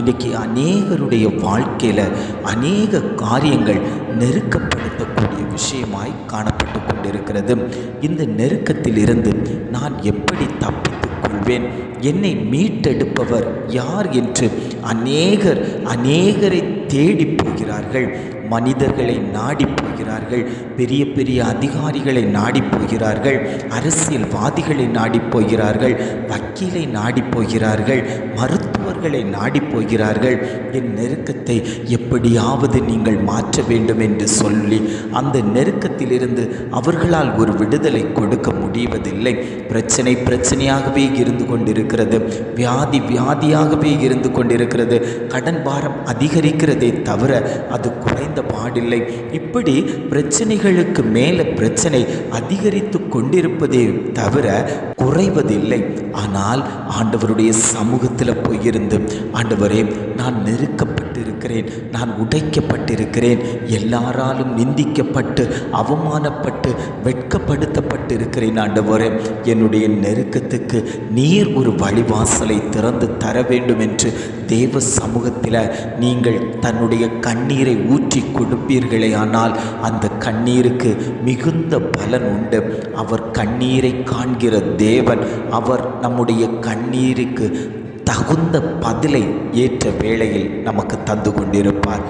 இன்றைக்கி அநேகருடைய வாழ்க்கையில் அநேக காரியங்கள் நெருக்கப்படுத்தக்கூடிய விஷயமாய் காணப்பட்டு கொண்டிருக்கிறது. இந்த நெருக்கத்திலிருந்து நான் எப்படி தப்பித்துக் கொள்வேன், என்னை மீட்டெடுப்பவர் யார் என்று அநேகரை தேடி போகிறார்கள். மனிதர்களை நாடி போகிறார்கள், பெரிய பெரிய அதிகாரிகளை நாடி போகிறார்கள், அரசியல்வாதிகளை நாடி போகிறார்கள், வக்கீலை நாடி போகிறார்கள், மருத்துவர்களை நாடி போகிறார்கள். என் நெருக்கத்தை எப்படியாவது நீங்கள் மாற்ற வேண்டும் என்று சொல்லி அந்த நெருக்கத்திலிருந்து அவர்களால் ஒரு விடுதலை கொடுக்க முடிவதில்லை. பிரச்சனையாகவே இருந்து கொண்டிருக்கிறது, வியாதியாகவே இருந்து கொண்டிருக்கிறது, கடன் பாரம் அதிகரிக்கிறதே தவிர அது குறைந்த பாடில்லை. இப்படி பிரச்சனைகளுக்கு மேலே பிரச்சனை அதிகரித்து கொண்டிருப்பதே தவிர குறைவதில்லை. ஆனால் ஆண்டவருடைய சமூகத்தில் போயிருந்து, ஆண்டவரே, நான் நெருக்கப்பட்டிருக்கிறேன், நான் உடைக்கப்பட்டிருக்கிறேன், எல்லாராலும் நிந்திக்கப்பட்டு அவமானப்பட்டு வெட்கப்படுத்தப்பட்டிருக்கிறேன். ஆண்டவரே, என்னுடைய நெருக்கத்துக்கு நீர் ஒரு வழிவாசலை திறந்து தர வேண்டும் என்று தேவ சமூகத்தில் நீங்கள் தன்னுடைய கண்ணீரை ஊற்றி கொடுப்பீர்களே, ஆனால் அந்த கண்ணீருக்கு மிகுந்த பலன் உண்டு. அவர் கண்ணீரை காண்கிற தேவன். அவர் நம்முடைய கண்ணீருக்கு தகுந்த பதிலை ஏற்ற வேளையில் நமக்கு தந்து கொண்டிருப்பார்.